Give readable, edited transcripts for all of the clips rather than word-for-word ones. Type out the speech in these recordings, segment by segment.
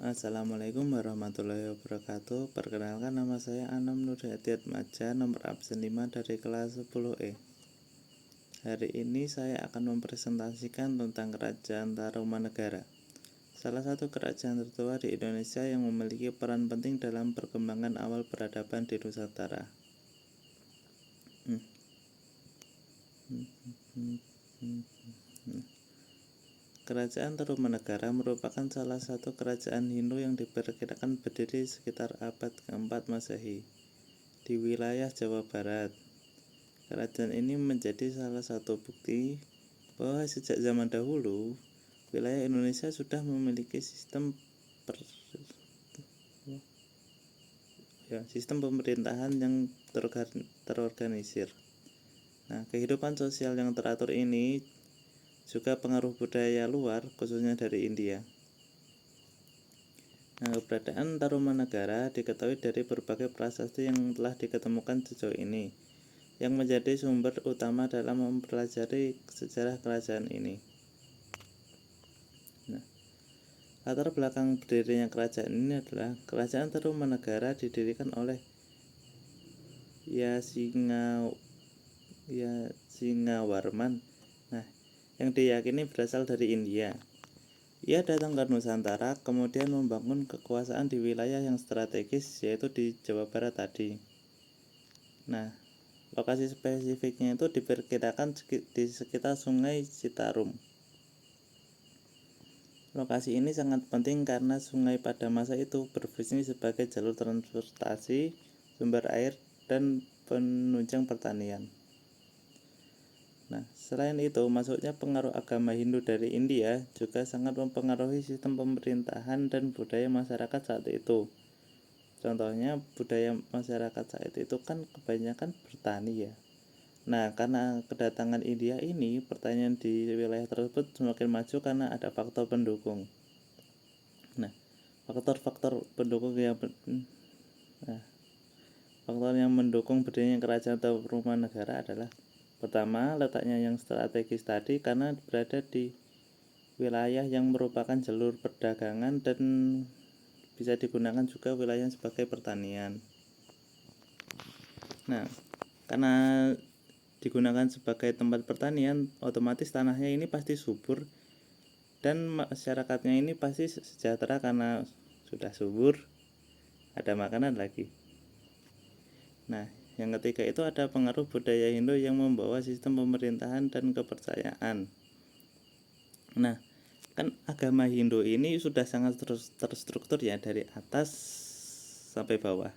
Assalamualaikum warahmatullahi wabarakatuh. Perkenalkan, nama saya Anam Nur Maja, nomor absen 5 dari kelas 10E. Hari ini saya akan mempresentasikan tentang Kerajaan Tarumanegara, salah satu kerajaan tertua di Indonesia yang memiliki peran penting dalam perkembangan awal peradaban di Nusantara. Kerajaan Tarumanegara merupakan salah satu kerajaan Hindu yang diperkirakan berdiri sekitar abad ke-4 Masehi di wilayah Jawa Barat. Kerajaan ini menjadi salah satu bukti bahwa sejak zaman dahulu wilayah Indonesia sudah memiliki sistem pemerintahan yang terorganisir. Nah, kehidupan sosial yang teratur ini juga pengaruh budaya luar, khususnya dari India. Nah, keberadaan Tarumanegara diketahui dari berbagai prasasti yang telah diketemukan sejauh ini, yang menjadi sumber utama dalam mempelajari sejarah kerajaan ini. Nah, latar belakang berdirinya kerajaan ini adalah Kerajaan Tarumanegara didirikan oleh Yasingawarman, yang diyakini berasal dari India. Ia datang ke Nusantara, kemudian membangun kekuasaan di wilayah yang strategis, yaitu di Jawa Barat tadi. Nah, lokasi spesifiknya itu diperkirakan di sekitar Sungai Citarum. Lokasi ini sangat penting karena sungai pada masa itu berfungsi sebagai jalur transportasi, sumber air, dan penunjang pertanian. Nah, selain itu, masuknya pengaruh agama Hindu dari India juga sangat mempengaruhi sistem pemerintahan dan budaya masyarakat saat itu. Contohnya, budaya masyarakat saat itu kan kebanyakan bertani ya. Nah, karena kedatangan India ini, pertanian di wilayah tersebut semakin maju karena ada faktor pendukung. Nah, faktor yang mendukung berdirinya Kerajaan Tarumanegara adalah: pertama, letaknya yang strategis tadi karena berada di wilayah yang merupakan jalur perdagangan dan bisa digunakan juga wilayah sebagai pertanian. Nah, karena digunakan sebagai tempat pertanian, otomatis tanahnya ini pasti subur dan masyarakatnya ini pasti sejahtera karena sudah subur, ada makanan lagi. Nah, yang ketiga itu ada pengaruh budaya Hindu yang membawa sistem pemerintahan dan kepercayaan. Nah, kan agama Hindu ini sudah sangat terstruktur ya, dari atas sampai bawah.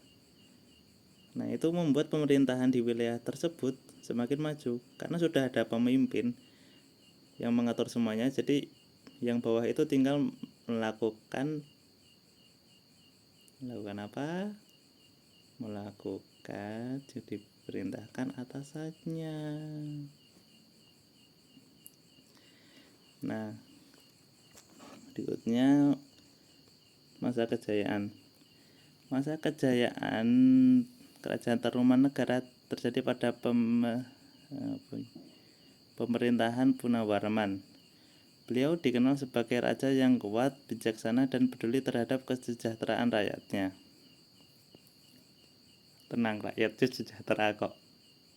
Nah, itu membuat pemerintahan di wilayah tersebut semakin maju karena sudah ada pemimpin yang mengatur semuanya. Jadi yang bawah itu tinggal melakukan apa? Melakukan jadi perintahkan atasannya. Nah, berikutnya masa kejayaan. Masa kejayaan Kerajaan Tarumanegara terjadi pada pemerintahan Punawarman. Beliau dikenal sebagai raja yang kuat, bijaksana, dan peduli terhadap kesejahteraan rakyatnya. Tenang, rakyatnya sejahtera kok.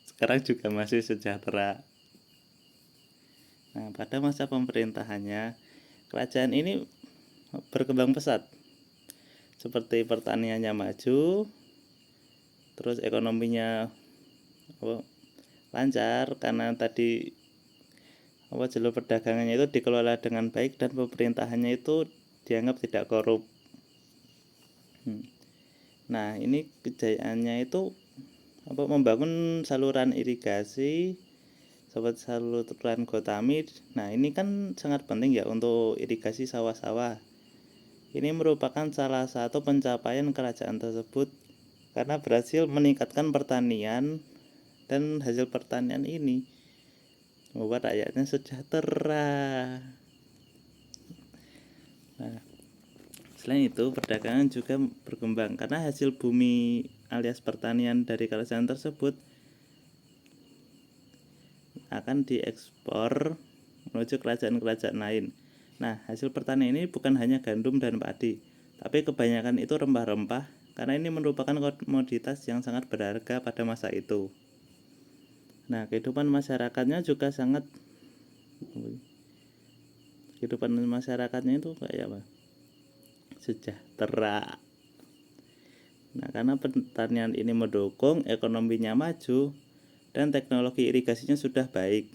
Sekarang juga masih sejahtera. Nah, pada masa pemerintahannya, kerajaan ini berkembang pesat. Seperti pertaniannya maju, terus ekonominya lancar karena tadi jalur perdagangannya itu dikelola dengan baik dan pemerintahannya itu dianggap tidak korup. Nah, ini kejayaannya itu membangun saluran irigasi, saluran Gotami. Nah, ini kan sangat penting ya untuk irigasi sawah-sawah. Ini merupakan salah satu pencapaian kerajaan tersebut karena berhasil meningkatkan pertanian, dan hasil pertanian ini membuat rakyatnya sejahtera. Nah, selain itu, perdagangan juga berkembang karena hasil bumi alias pertanian dari kerajaan tersebut akan diekspor menuju kerajaan-kerajaan lain. Nah, hasil pertanian ini bukan hanya gandum dan padi, Tapi kebanyakan itu rempah-rempah karena ini merupakan komoditas yang sangat berharga pada masa itu. Nah, kehidupan masyarakatnya itu kayak apa? Sejahtera. Nah, karena pertanian ini mendukung ekonominya maju dan teknologi irigasinya sudah baik.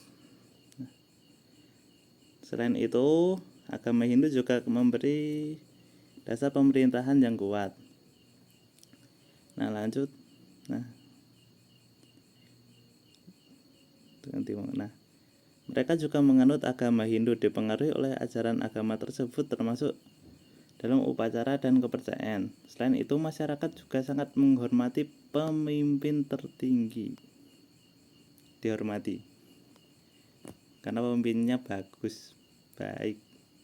Selain itu, agama Hindu juga memberi dasar pemerintahan yang kuat. Nah, lanjut. Nah, mereka juga menganut agama Hindu, dipengaruhi oleh ajaran agama tersebut termasuk dalam upacara dan kepercayaan. Selain itu, masyarakat juga sangat menghormati pemimpin tertinggi. Dihormati karena pemimpinnya bagus, baik,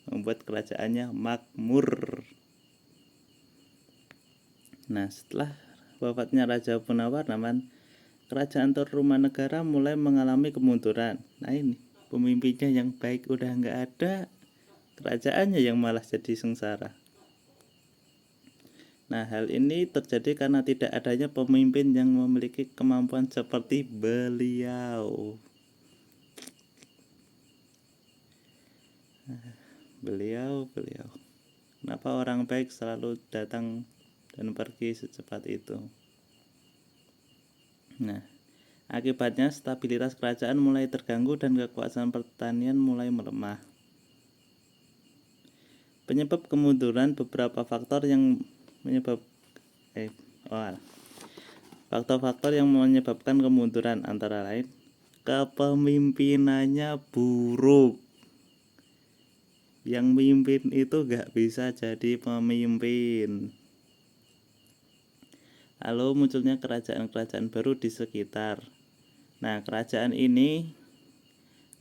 membuat kerajaannya makmur. Nah, setelah wafatnya Raja Punawarman, kerajaan Tarumanegara mulai mengalami kemunduran. Nah, ini pemimpinnya yang baik udah nggak ada, kerajaannya yang malah jadi sengsara. Nah, hal ini terjadi karena tidak adanya pemimpin yang memiliki kemampuan seperti beliau. Beliau. Kenapa orang baik selalu datang dan pergi secepat itu? Nah, akibatnya stabilitas kerajaan mulai terganggu dan kekuasaan pertanian mulai melemah. Penyebab kemunduran beberapa faktor yang faktor-faktor yang menyebabkan kemunduran antara lain kepemimpinannya buruk. Yang mimpin itu gak bisa jadi pemimpin. Lalu munculnya kerajaan-kerajaan baru di sekitar. Nah, kerajaan ini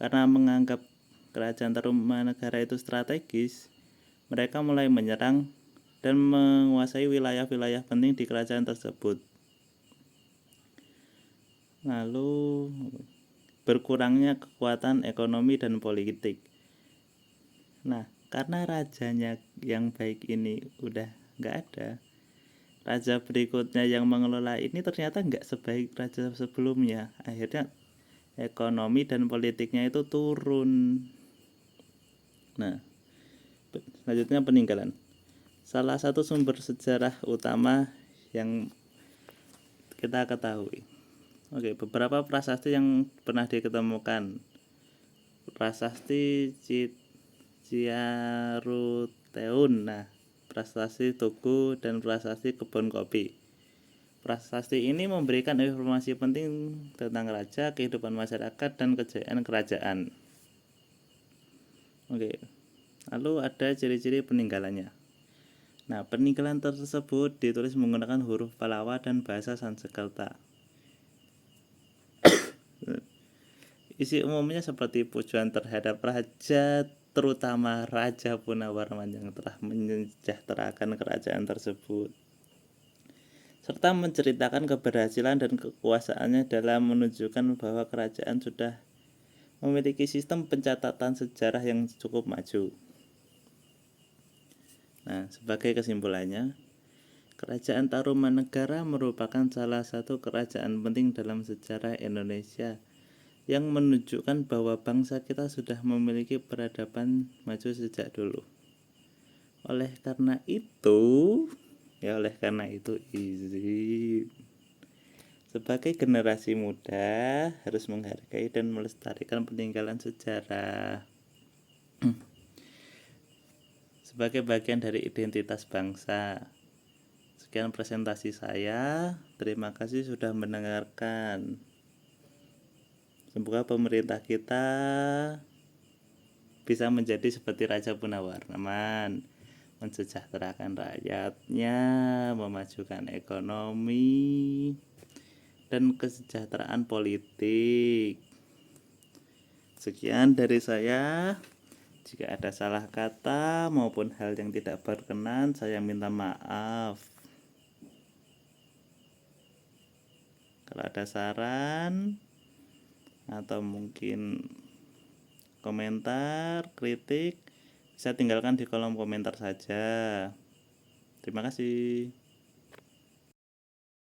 karena menganggap kerajaan Tarumanegara itu strategis, mereka mulai menyerang dan menguasai wilayah-wilayah penting di kerajaan tersebut. Lalu berkurangnya kekuatan ekonomi dan politik. Nah, karena rajanya yang baik ini udah nggak ada, raja berikutnya yang mengelola ini ternyata nggak sebaik raja sebelumnya. Akhirnya ekonomi dan politiknya itu turun. Nah, selanjutnya peninggalan. Salah satu sumber sejarah utama yang kita ketahui. Beberapa prasasti yang pernah diketemukan. Prasasti Ciaruteun, prasasti Tugu, dan prasasti Kebun Kopi. Prasasti ini memberikan informasi penting tentang raja, kehidupan masyarakat, dan kejayaan kerajaan. Lalu ada ciri-ciri peninggalannya. Nah, peninggalan tersebut ditulis menggunakan huruf Pallawa dan bahasa Sanskerta. Isi umumnya seperti pujian terhadap raja, terutama Raja Punawarman yang telah menyejahterakan kerajaan tersebut, serta menceritakan keberhasilan dan kekuasaannya dalam menunjukkan bahwa kerajaan sudah memiliki sistem pencatatan sejarah yang cukup maju. Nah, sebagai kesimpulannya, kerajaan Tarumanegara merupakan salah satu kerajaan penting dalam sejarah Indonesia yang menunjukkan bahwa bangsa kita sudah memiliki peradaban maju sejak dulu. Oleh karena itu izin sebagai generasi muda harus menghargai dan melestarikan peninggalan sejarah sebagai bagian dari identitas bangsa. Sekian presentasi saya. Terima kasih sudah mendengarkan. Semoga pemerintah kita bisa menjadi seperti Raja Punawarman, mensejahterakan rakyatnya, memajukan ekonomi dan kesejahteraan politik. Sekian dari saya. Jika ada salah kata maupun hal yang tidak berkenan, saya minta maaf. Kalau ada saran atau mungkin komentar, kritik, bisa tinggalkan di kolom komentar saja. Terima kasih.